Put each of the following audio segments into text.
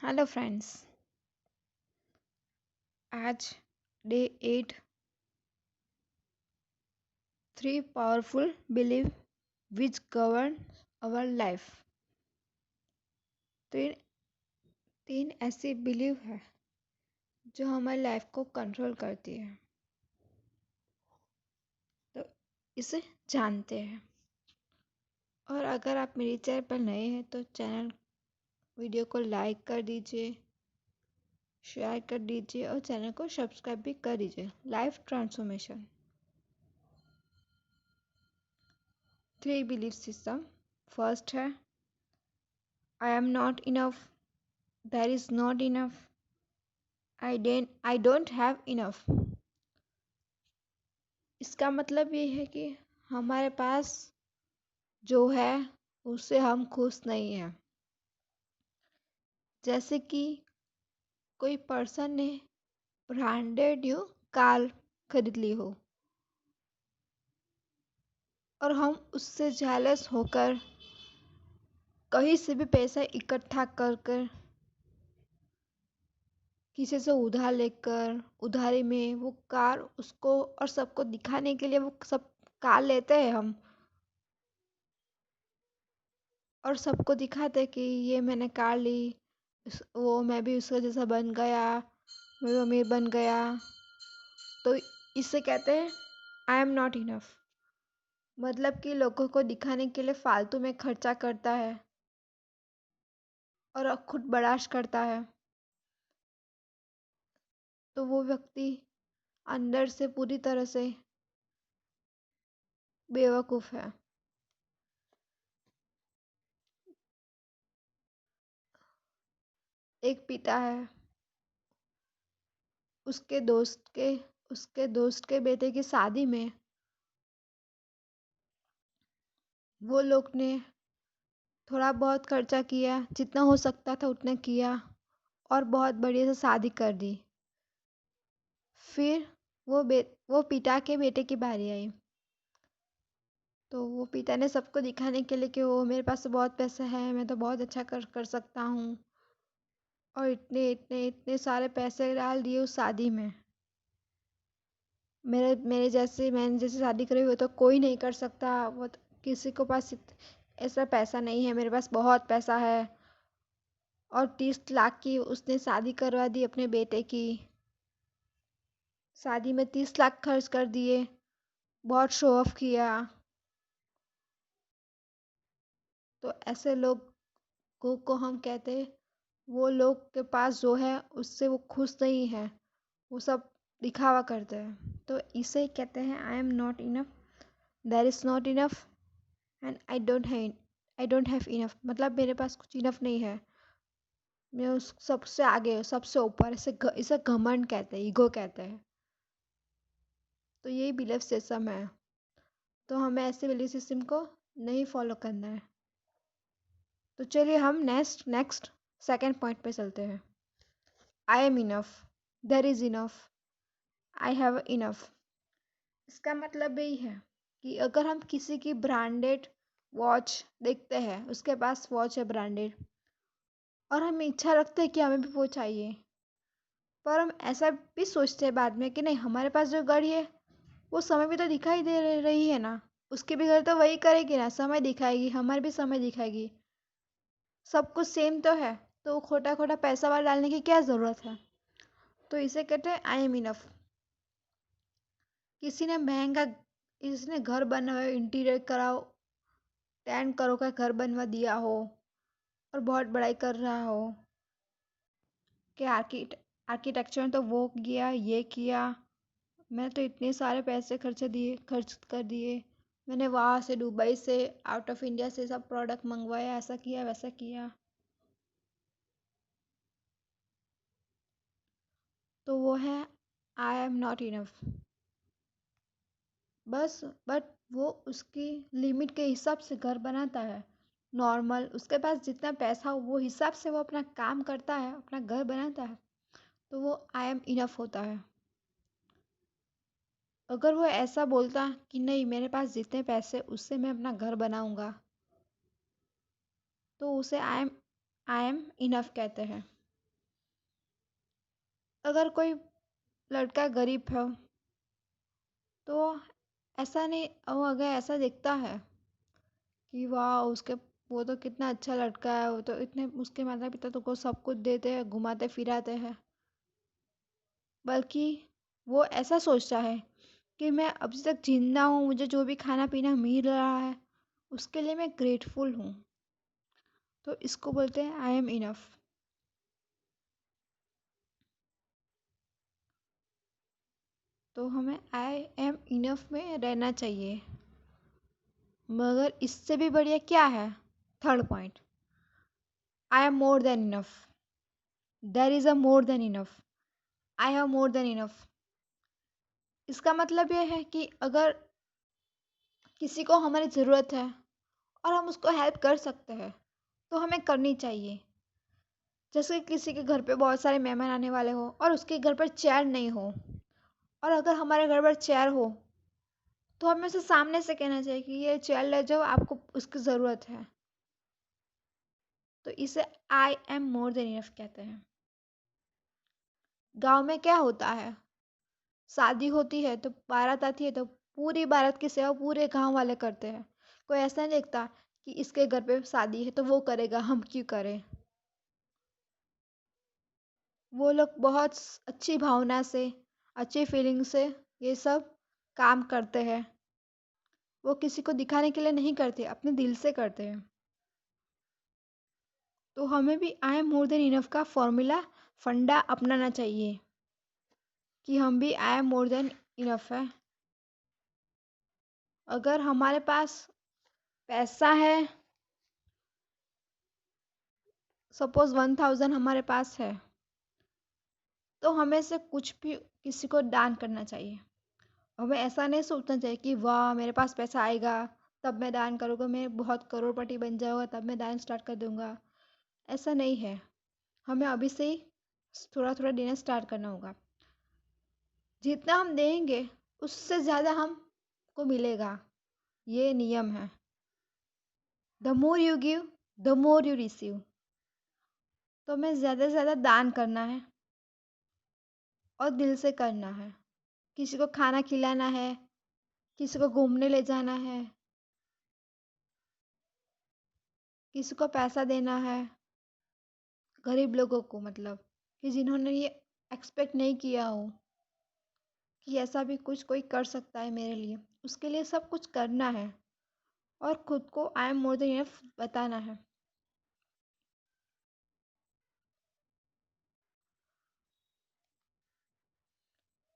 Hello friends. आज day 8, 3 powerful believe which govern our life. तीन तीन ऐसी बिलीव है जो हमारी लाइफ को कंट्रोल करती है। तो इसे जानते हैं। और अगर आप मेरी चैनल पर नए हैं तो चैनल वीडियो को लाइक कर दीजिए, शेयर कर दीजिए और चैनल को सब्सक्राइब भी कर दीजिए। Life transformation 3 belief system. First है I am not enough, there is not enough, I don't have enough. इसका मतलब ये है कि हमारे पास जो है उससे हम खुश नहीं हैं। जैसे कि कोई पर्सन ने ब्रांडेड कार खरीद ली हो और हम उससे जेलस होकर कहीं से भी पैसा इकट्ठा कर कर किसी से उधार लेकर उधारी में वो कार उसको और सबको दिखाने के लिए वो सब कार लेते हैं हम, और सबको दिखाते कि ये मैंने कार ली, वो मैं भी उसका जैसा बन गया, मैं भी अमीर बन गया। तो इसे कहते हैं आई एम नॉट इनफ। मतलब कि लोगों को दिखाने के लिए फालतू में खर्चा करता है और खुद बर्दाश्त करता है, तो वो व्यक्ति अंदर से पूरी तरह से बेवकूफ़ है। एक पिता है, उसके दोस्त के उसके दोस्त के बेटे की शादी में वो लोग ने थोड़ा बहुत खर्चा किया, जितना हो सकता था उतना किया और बहुत बढ़िया से शादी कर दी। फिर वो पिता के बेटे की बारी आई, तो वो पिता ने सबको दिखाने के लिए कि वो मेरे पास तो बहुत पैसा है, मैं तो बहुत अच्छा कर कर सकता हूँ, और इतने इतने इतने सारे पैसे डाल दिए उस शादी में। मेरे मेरे जैसे मैंने जैसे शादी करी वो तो कोई नहीं कर सकता, वो तो किसी को पास ऐसा पैसा नहीं है, मेरे पास बहुत पैसा है। और 30 लाख की उसने शादी करवा दी अपने बेटे की। शादी में 30 लाख खर्च कर दिए, बहुत शो ऑफ किया। तो ऐसे लोगों को हम कहते हैं वो लोग के पास जो है उससे वो खुश नहीं है, वो सब दिखावा करते हैं। तो इसे कहते हैं I am not enough, there is not enough and I don't have enough. मतलब मेरे पास कुछ इनफ नहीं है, मैं उस सबसे आगे सबसे ऊपर। इसे घमंड कहते हैं, ईगो कहते हैं। तो यही बिलीफ सिस्टम है। तो हमें ऐसे बिलीफ सिस्टम को नहीं फॉलो करना है। तो चलिए हम नेक्स्ट नेक्स्ट सेकंड पॉइंट पे चलते हैं। I am enough, there is enough, I have enough. इसका मतलब यही है कि अगर हम किसी की ब्रांडेड वॉच देखते हैं, उसके पास वॉच है ब्रांडेड, और हम इच्छा रखते हैं कि हमें भी वो चाहिए, पर हम ऐसा भी सोचते हैं बाद में कि नहीं, हमारे पास जो गाड़ी है वो समय भी तो दिखाई दे रही है ना, उसकी भी घर तो वही करेगी ना, समय दिखाएगी, हमारी भी समय दिखाएगी, सब कुछ सेम तो है। तो खोटा खोटा पैसा वाला डालने की क्या ज़रूरत है। तो इसे कहते हैं आई एम इनफ। किसी ने महंगा इसने घर बनवाया, इंटीरियर कराओ, 10 करोड़ का घर बनवा दिया हो और बहुत बड़ाई कर रहा हो कि आर्किटेक्चर ने तो वो किया ये किया, मैं तो इतने सारे पैसे खर्च कर दिए, मैंने वहाँ से दुबई से आउट ऑफ इंडिया से सब प्रोडक्ट मंगवाया, ऐसा किया वैसा किया। तो वो है आई एम नॉट इनफ। बस बट वो उसकी लिमिट के हिसाब से घर बनाता है, नॉर्मल उसके पास जितना पैसा हो वो हिसाब से वो अपना काम करता है, अपना घर बनाता है, तो वो आई एम इनफ होता है। अगर वो ऐसा बोलता कि नहीं मेरे पास जितने पैसे उससे मैं अपना घर बनाऊंगा, तो उसे आई एम इनफ कहते हैं। अगर कोई लड़का गरीब है तो ऐसा नहीं, वो अगर ऐसा दिखता है कि वाह उसके, वो तो कितना अच्छा लड़का है, वो तो इतने, उसके माता पिता तो को सब कुछ देते हैं, घुमाते फिराते हैं, बल्कि वो ऐसा सोचता है कि मैं अभी तक जिंदा हूँ, मुझे जो भी खाना पीना मिल रहा है उसके लिए मैं ग्रेटफुल हूँ, तो इसको बोलते हैं आई एम इनफ। तो हमें आई एम इनफ में रहना चाहिए। मगर इससे भी बढ़िया क्या है? Third point, I am more than enough. There is a more than enough. I have more than enough. इसका मतलब यह है कि अगर किसी को हमारी ज़रूरत है और हम उसको हेल्प कर सकते हैं तो हमें करनी चाहिए। जैसे किसी के घर पे बहुत सारे मेहमान आने वाले हो और उसके घर पर चेयर नहीं हो, और अगर हमारे घर पर चेयर हो तो हमें उसे सामने से कहना चाहिए कि ये चेयर ले जाओ, आपको उसकी ज़रूरत है। तो इसे I am more than enough कहते हैं। गांव में क्या होता है, शादी होती है तो बारात आती है तो पूरी बारात की सेवा पूरे गांव वाले करते हैं। कोई ऐसा नहीं देखता कि इसके घर पे शादी है तो वो करेगा, हम क्यों करें। वो लोग बहुत अच्छी भावना से, अच्छी फीलिंग से ये सब काम करते हैं। वो किसी को दिखाने के लिए नहीं करते, अपने दिल से करते हैं। तो हमें भी I am more than enough का फॉर्मूला, फंडा अपनाना चाहिए कि हम भी I am more than enough है। अगर हमारे पास पैसा है, सपोज 1000 हमारे पास है, तो हमें से कुछ भी किसी को दान करना चाहिए। हमें ऐसा नहीं सोचना चाहिए कि वाह मेरे पास पैसा आएगा तब मैं दान करूँगा, मैं बहुत करोड़पति बन जाऊँगा तब मैं दान स्टार्ट कर दूँगा। ऐसा नहीं है। हमें अभी से ही थोड़ा थोड़ा देना स्टार्ट करना होगा। जितना हम देंगे उससे ज़्यादा हमको मिलेगा, ये नियम है। The more you give the more you receive. तो हमें ज़्यादा से ज़्यादा दान करना है और दिल से करना है। किसी को खाना खिलाना है, किसी को घूमने ले जाना है, किसी को पैसा देना है, गरीब लोगों को, मतलब कि जिन्होंने ये एक्सपेक्ट नहीं किया हो कि ऐसा भी कुछ कोई कर सकता है मेरे लिए, उसके लिए सब कुछ करना है और खुद को I am more than enough बताना है।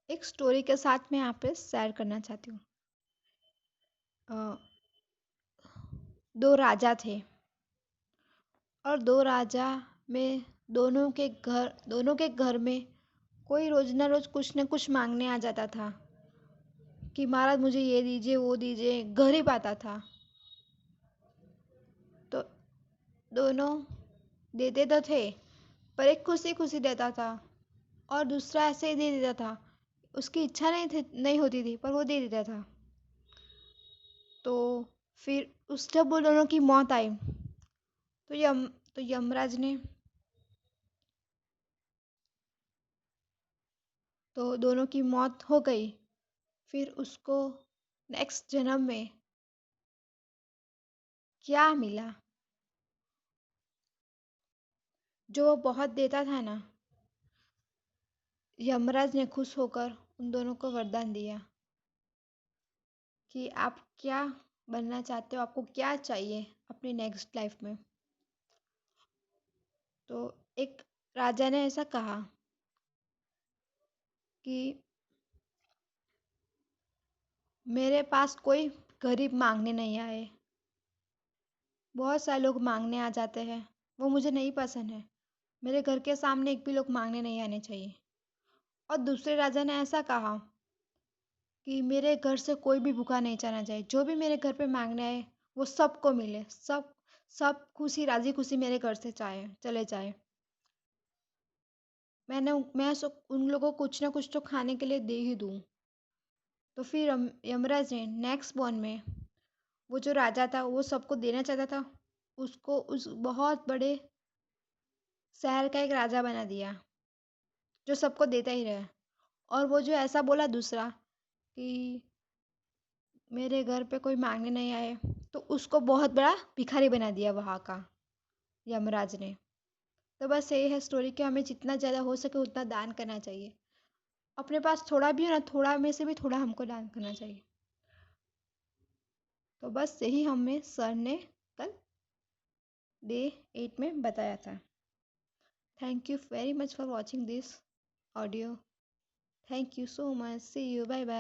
एक स्टोरी के साथ मैं यहाँ पे शेयर करना चाहती हूँ। अ, दो राजा थे और दो राजा में दोनों के घर में कोई रोज ना रोज कुछ ना कुछ मांगने आ जाता था कि महाराज मुझे ये दीजिए वो दीजिए, गरीब आता था। तो दोनों देते तो थे, पर एक खुशी खुशी देता था और दूसरा ऐसे ही दे देता था, उसकी इच्छा नहीं होती थी पर वो दे देता था। तो फिर उस जब वो दोनों की मौत आई तो यमराज ने, तो दोनों की मौत हो गई। फिर उसको नेक्स्ट जन्म में क्या मिला? जो वो बहुत देता था ना, यमराज ने खुश होकर उन दोनों को वरदान दिया कि आप क्या बनना चाहते हो, आपको क्या चाहिए अपनी नेक्स्ट लाइफ में। तो एक राजा ने ऐसा कहा कि मेरे पास कोई गरीब मांगने नहीं आए, बहुत सारे लोग मांगने आ जाते हैं, वो मुझे नहीं पसंद है। मेरे घर के सामने एक भी लोग मांगने नहीं आने चाहिए। और दूसरे राजा ने ऐसा कहा कि मेरे घर से कोई भी भूखा नहीं जाना चाहिए, जो भी मेरे घर पे मांगने आए वो सबको मिले, सब सब खुशी राजी खुशी मेरे घर से चाहे चले जाए। उन लोगों को कुछ ना कुछ तो खाने के लिए दे ही दूँ। तो फिर यमराज ने नेक्स्ट बॉर्न में, वो जो राजा था वो सबको देना चाहता था, उसको उस बहुत बड़े शहर का एक राजा बना दिया, जो सबको देता ही रहे। और वो जो ऐसा बोला दूसरा कि मेरे घर पे कोई मांगने नहीं आए, तो उसको बहुत बड़ा भिखारी बना दिया वहाँ का यमराज ने। तो बस यही है स्टोरी कि हमें जितना ज़्यादा हो सके उतना दान करना चाहिए। अपने पास थोड़ा भी हो ना, थोड़ा में से भी थोड़ा हमको दान करना चाहिए। तो बस यही हमें सर ने कल डे 8 में बताया था। Thank you very much for watching this audio. Thank you so much. See you. Bye bye.